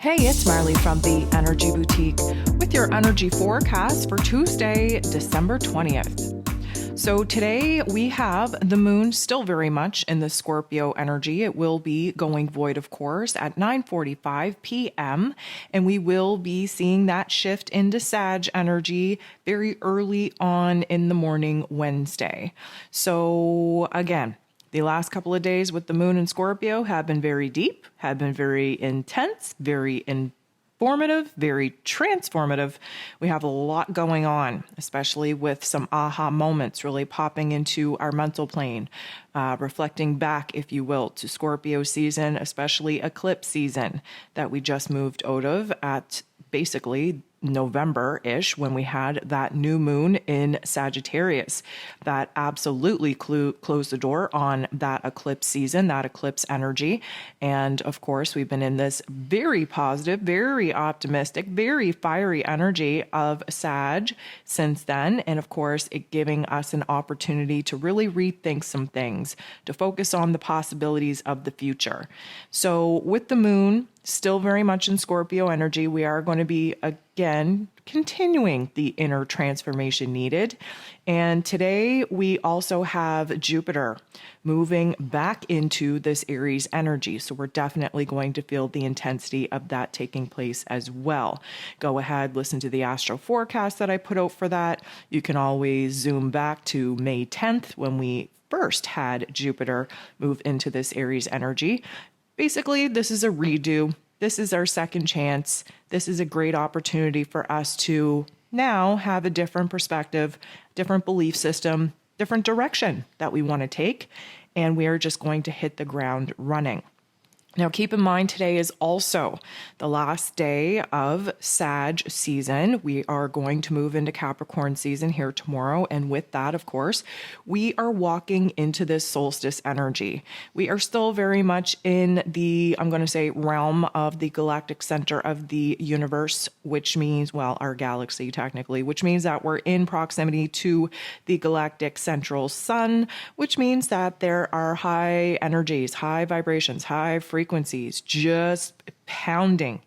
Hey, it's Marley from the Energy Boutique with your energy forecast for Tuesday, December 20th. So today we have the moon still very much in the Scorpio energy. It will be going void, of course, at 9:45 p.m. And we will be seeing that shift into Sag energy very early on in the morning Wednesday. So again, the last couple of days with the moon in Scorpio have been very deep, have been very intense, very informative, very transformative. We have a lot going on, especially with some aha moments really popping into our mental plane, reflecting back, if you will, to Scorpio season, especially eclipse season that we just moved out of at basically November-ish when we had that new moon in Sagittarius. That absolutely closed the door on that eclipse season, that eclipse energy. And of course, we've been in this very positive, very optimistic, very fiery energy of Sag since then. And of course, it giving us an opportunity to really rethink some things, to focus on the possibilities of the future. So with the moon still very much in Scorpio energy, we are going to be again continuing the inner transformation needed. And today we also have Jupiter moving back into this Aries energy. So we're definitely going to feel the intensity of that taking place as well. Go ahead, listen to the astro forecast that I put out for that. You can always zoom back to May 10th when we first had Jupiter move into this Aries energy. Basically, this is a redo. This is our second chance. This is a great opportunity for us to now have a different perspective, different belief system, different direction that we want to take. And we are just going to hit the ground running. Now, keep in mind, today is also the last day of Sag season. We are going to move into Capricorn season here tomorrow. And with that, of course, we are walking into this solstice energy. We are still very much in the, I'm going to say, realm of the galactic center of the universe, which means, well, our galaxy technically, which means that we're in proximity to the galactic central sun, which means that there are high energies, high vibrations, high frequencies just pounding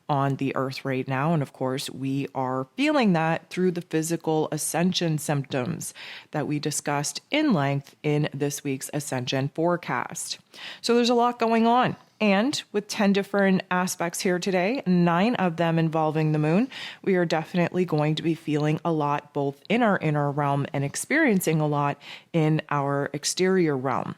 on the earth right now. And of course, we are feeling that through the physical ascension symptoms that we discussed in length in this week's ascension forecast. So there's a lot going on. And with 10 different aspects here today, 9 of them involving the moon, we are definitely going to be feeling a lot both in our inner realm and experiencing a lot in our exterior realm.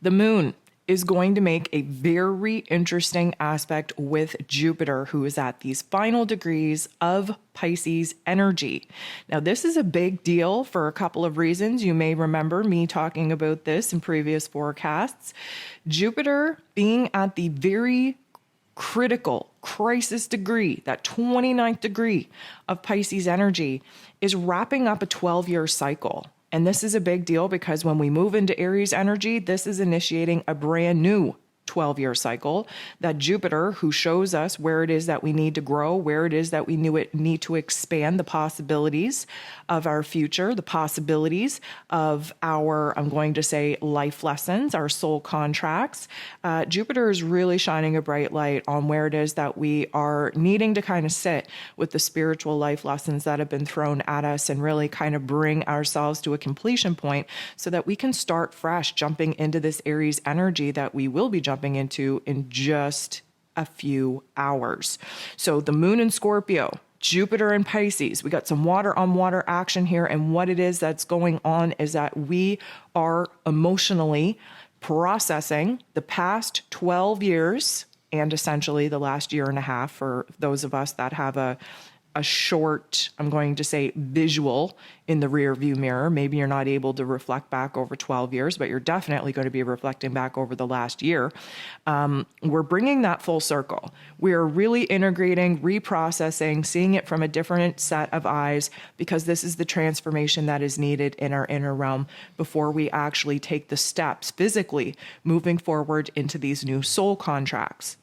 The moon is going to make a very interesting aspect with Jupiter, who is at these final degrees of Pisces energy. Now, this is a big deal for a couple of reasons. You may remember me talking about this in previous forecasts. Jupiter being at the very critical crisis degree, that 29th degree of Pisces energy, is wrapping up a 12-year cycle. And this is a big deal because when we move into Aries energy, this is initiating a brand new 12-year cycle that Jupiter, who shows us where it is that we need to grow, where it is that we need to expand the possibilities of our future, the possibilities of our, I'm going to say, life lessons, our soul contracts. Jupiter is really shining a bright light on where it is that we are needing to kind of sit with the spiritual life lessons that have been thrown at us and really kind of bring ourselves to a completion point so that we can start fresh, jumping into this Aries energy that we will be jumping into in just a few hours. So the moon in Scorpio, Jupiter in Pisces, we got some water on water action here. And what it is that's going on is that we are emotionally processing the past 12 years and essentially the last year and a half for those of us that have a short, I'm going to say, visual in the rear view mirror. Maybe you're not able to reflect back over 12 years, but you're definitely going to be reflecting back over the last year. We're bringing that full circle. We're really integrating, reprocessing, seeing it from a different set of eyes, because this is the transformation that is needed in our inner realm before we actually take the steps physically moving forward into these new soul contracts.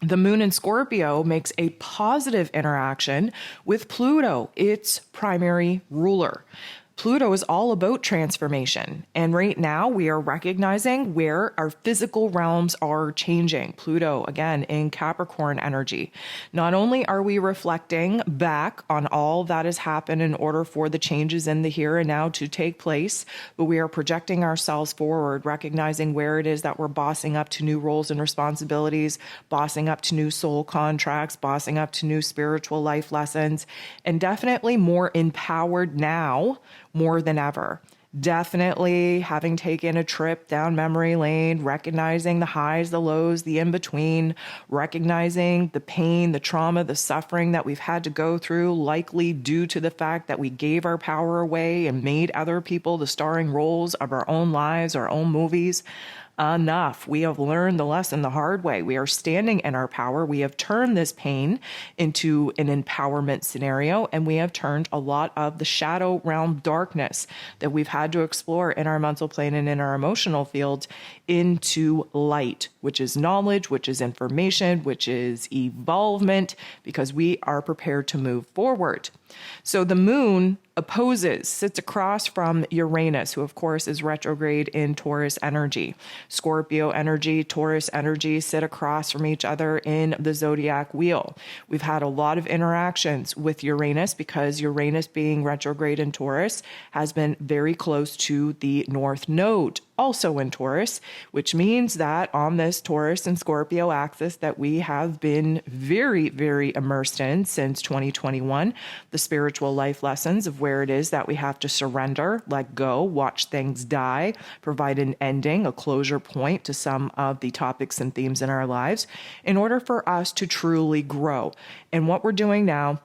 The moon in Scorpio makes a positive interaction with Pluto, its primary ruler. Pluto is all about transformation. And right now we are recognizing where our physical realms are changing. Pluto, again, in Capricorn energy. Not only are we reflecting back on all that has happened in order for the changes in the here and now to take place, but we are projecting ourselves forward, recognizing where it is that we're bossing up to new roles and responsibilities, bossing up to new soul contracts, bossing up to new spiritual life lessons, and definitely more empowered now more than ever. Definitely having taken a trip down memory lane, recognizing the highs, the lows, the in between, recognizing the pain, the trauma, the suffering that we've had to go through, likely due to the fact that we gave our power away and made other people the starring roles of our own lives, our own movies. Enough. We have learned the lesson the hard way. We are standing in our power. We have turned this pain into an empowerment scenario, and we have turned a lot of the shadow realm darkness that we've had to explore in our mental plane and in our emotional field into light, which is knowledge, which is information, which is evolvement, because we are prepared to move forward. So the moon sits across from Uranus, who of course is retrograde in Taurus energy. Scorpio energy, Taurus energy sit across from each other in the zodiac wheel. We've had a lot of interactions with Uranus because Uranus being retrograde in Taurus has been very close to the North Node, also in Taurus, which means that on this Taurus and Scorpio axis that we have been very, very immersed in since 2021, the spiritual life lessons of where it is that we have to surrender, let go, watch things die, provide an ending, a closure point to some of the topics and themes in our lives in order for us to truly grow. And what we're doing now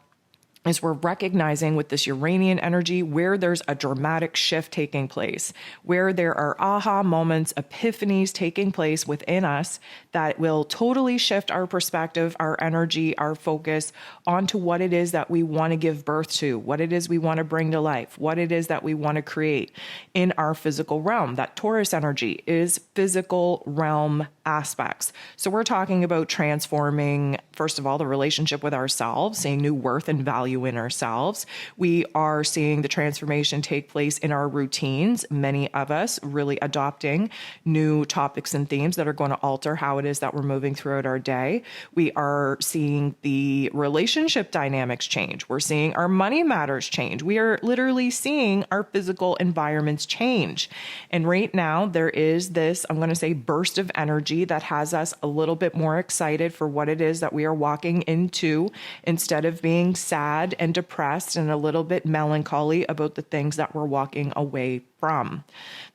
is we're recognizing with this Uranian energy where there's a dramatic shift taking place, where there are aha moments, epiphanies taking place within us that will totally shift our perspective, our energy, our focus onto what it is that we want to give birth to, what it is we want to bring to life, what it is that we want to create in our physical realm. That Taurus energy is physical realm aspects. So we're talking about transforming, first of all, the relationship with ourselves, seeing new worth and value in ourselves. We are seeing the transformation take place in our routines. Many of us really adopting new topics and themes that are going to alter how it is that we're moving throughout our day. We are seeing the relationship dynamics change. We're seeing our money matters change. We are literally seeing our physical environments change. And right now there is this, I'm going to say, burst of energy that has us a little bit more excited for what it is that we are walking into, instead of being sad and depressed and a little bit melancholy about the things that we're walking away from.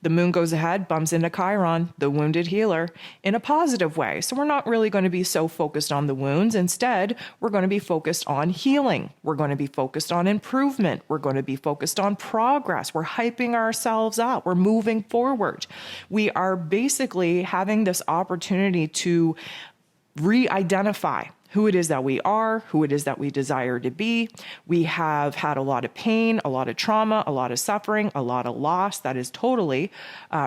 The moon goes ahead, bumps into Chiron, the wounded healer, in a positive way. So we're not really going to be so focused on the wounds. Instead, we're going to be focused on healing. We're going to be focused on improvement. We're going to be focused on progress. We're hyping ourselves up. We're moving forward. We are basically having this opportunity to re-identify who it is that we are, who it is that we desire to be. We have had a lot of pain, a lot of trauma, a lot of suffering, a lot of loss that has totally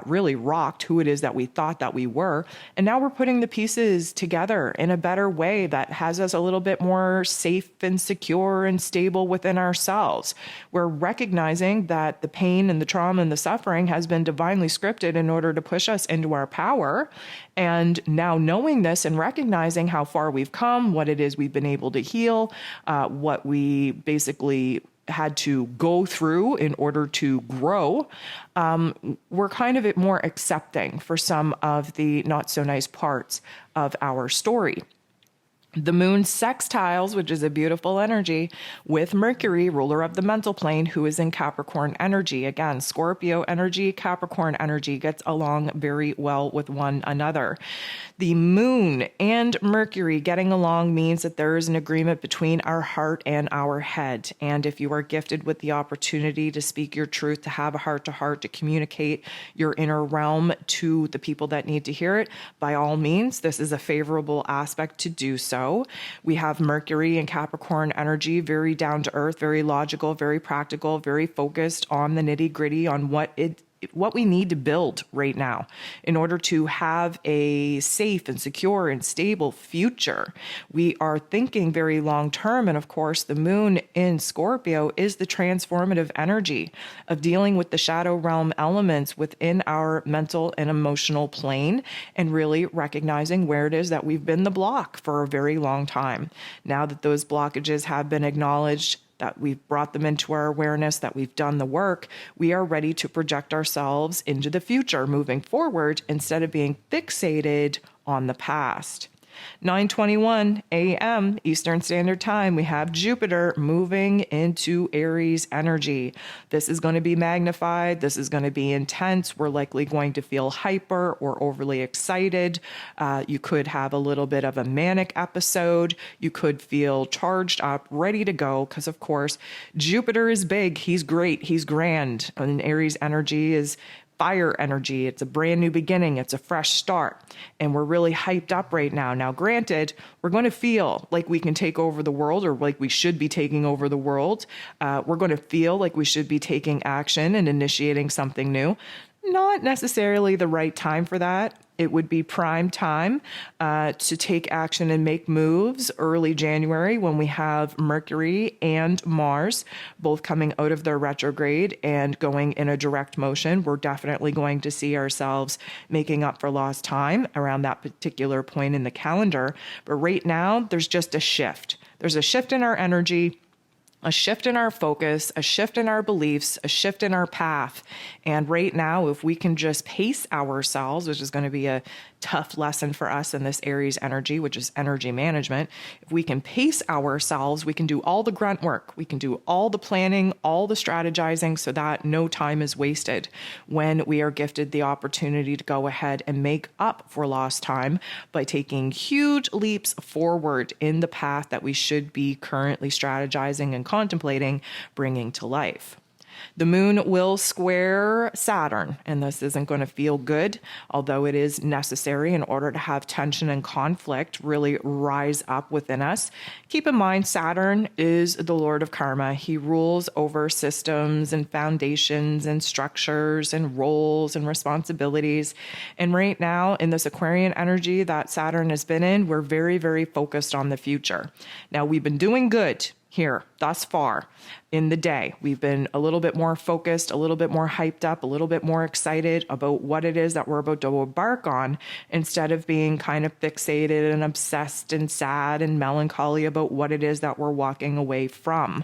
really rocked who it is that we thought that we were. And now we're putting the pieces together in a better way that has us a little bit more safe and secure and stable within ourselves. We're recognizing that the pain and the trauma and the suffering has been divinely scripted in order to push us into our power. And now knowing this and recognizing how far we've come, what it is we've been able to heal, what we basically had to go through in order to grow, we're kind of more accepting for some of the not so nice parts of our story. The moon sextiles, which is a beautiful energy, with Mercury, ruler of the mental plane, who is in Capricorn energy. Again, Scorpio energy, Capricorn energy gets along very well with one another. The moon and Mercury getting along means that there is an agreement between our heart and our head. And if you are gifted with the opportunity to speak your truth, to have a heart-to-heart, to communicate your inner realm to the people that need to hear it, by all means, this is a favorable aspect to do so. We have Mercury and Capricorn energy, very down to earth, very logical, very practical, very focused on the nitty gritty, on what it what we need to build right now in order to have a safe and secure and stable future. We are thinking very long term. And of course, the moon in Scorpio is the transformative energy of dealing with the shadow realm elements within our mental and emotional plane, and really recognizing where it is that we've been the block for a very long time. Now that those blockages have been acknowledged, that we've brought them into our awareness, that we've done the work, we are ready to project ourselves into the future moving forward instead of being fixated on the past. 9:21 a.m. Eastern Standard Time, we have Jupiter moving into Aries energy. This is going to be magnified. This is going to be intense. We're likely going to feel hyper or overly excited. You could have a little bit of a manic episode. You could feel charged up, ready to go, because of course, Jupiter is big. He's great. He's grand. And Aries energy is fire energy. It's a brand new beginning. It's a fresh start. And we're really hyped up right now. Now, granted, we're going to feel like we can take over the world, or like we should be taking over the world. We're going to feel like we should be taking action and initiating something new. Not necessarily the right time for that. It would be prime time to take action and make moves early January, when we have Mercury and Mars both coming out of their retrograde and going in a direct motion. We're definitely going to see ourselves making up for lost time around that particular point in the calendar. But right now, there's just a shift. There's a shift in our energy, a shift in our focus, a shift in our beliefs, a shift in our path. And right now, if we can just pace ourselves, which is going to be a tough lesson for us in this Aries energy, which is energy management. If we can pace ourselves, we can do all the grunt work. We can do all the planning, all the strategizing, so that no time is wasted when we are gifted the opportunity to go ahead and make up for lost time by taking huge leaps forward in the path that we should be currently strategizing and contemplating bringing to life. The moon will square Saturn, and this isn't going to feel good, although it is necessary in order to have tension and conflict really rise up within us. Keep in mind, Saturn is the Lord of Karma. He rules over systems and foundations and structures and roles and responsibilities. And right now, in this Aquarian energy that Saturn has been in, we're very, very focused on the future. Now, we've been doing good here thus far in the day. We've been a little bit more focused, a little bit more hyped up, a little bit more excited about what it is that we're about to embark on, instead of being kind of fixated and obsessed and sad and melancholy about what it is that we're walking away from.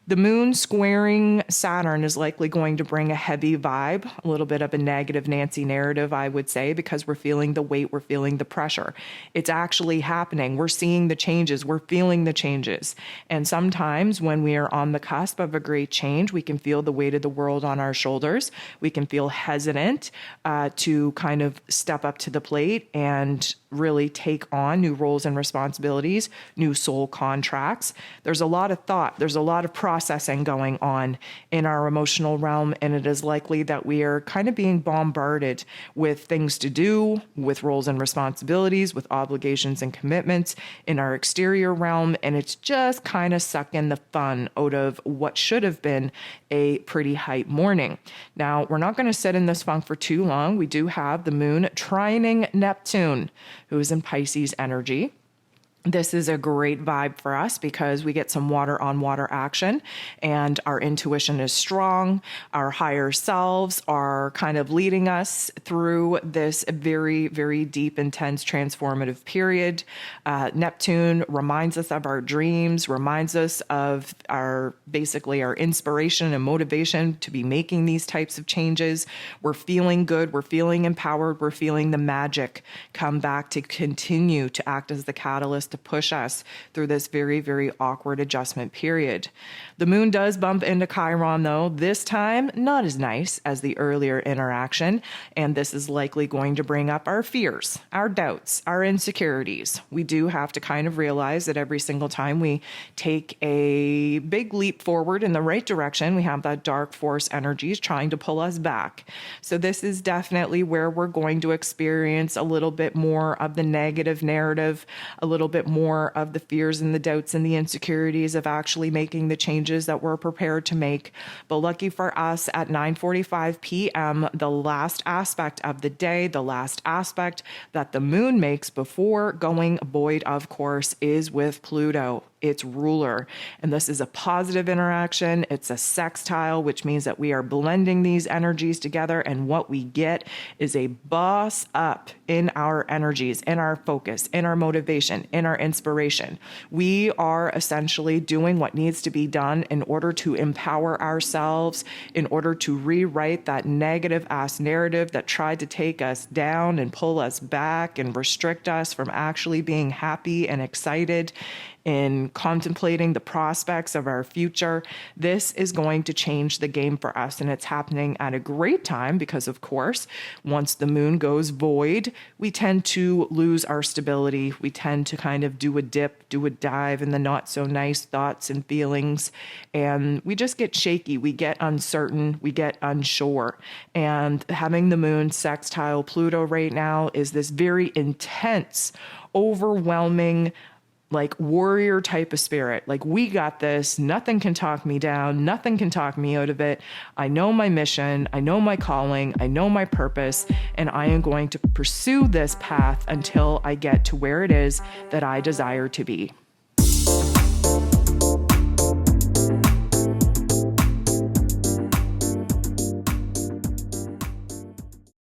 The moon squaring Saturn is likely going to bring a heavy vibe, a little bit of a negative Nancy narrative, I would say, because we're feeling the weight, we're feeling the pressure. It's actually happening. We're seeing the changes, we're feeling the changes. And sometimes when we are on the cusp of a great change, we can feel the weight of the world on our shoulders. We can feel hesitant to kind of step up to the plate and really take on new roles and responsibilities, new soul contracts. There's a lot of thought, there's a lot of processing going on in our emotional realm, and it is likely that we are kind of being bombarded with things to do, with roles and responsibilities, with obligations and commitments in our exterior realm, and it's just kind of sucking the fun out of what should have been a pretty hype morning. Now, we're not going to sit in this funk for too long. We do have the moon trining Neptune, who is in Pisces energy. This is a great vibe for us because we get some water on water action, and our intuition is strong. Our higher selves are kind of leading us through this very, very deep, intense, transformative period. Neptune reminds us of our dreams, reminds us of basically our inspiration and motivation to be making these types of changes. We're feeling good. We're feeling empowered. We're feeling the magic come back to continue to act as the catalyst to push us through this very, very awkward adjustment period. The moon does bump into Chiron, though, this time not as nice as the earlier interaction, and this is likely going to bring up our fears, our doubts, our insecurities. We do have to kind of realize that every single time we take a big leap forward in the right direction, we have that dark force energies trying to pull us back. So this is definitely where we're going to experience a little bit more of the negative narrative, a little bit bit more of the fears and the doubts and the insecurities of actually making the changes that we're prepared to make. But lucky for us, at 9:45 p.m., the last aspect of the day, the last aspect that the moon makes before going void, of course, is with Pluto, its ruler. And this is a positive interaction. It's a sextile, which means that we are blending these energies together. And what we get is a boss up in our energies, in our focus, in our motivation, in our inspiration. We are essentially doing what needs to be done in order to empower ourselves, in order to rewrite that negative ass narrative that tried to take us down and pull us back and restrict us from actually being happy and excited in contemplating the prospects of our future. This is going to change the game for us, and it's happening at a great time because, of course, once the moon goes void, we tend to lose our stability. We tend to kind of do a dip, do a dive in the not so nice thoughts and feelings, and we just get shaky. We get uncertain. We get unsure. And having the moon sextile Pluto right now is this very intense, overwhelming, like warrior type of spirit. Like, we got this. Nothing can talk me down. Nothing can talk me out of it. I know my mission. I know my calling. I know my purpose. And I am going to pursue this path until I get to where it is that I desire to be.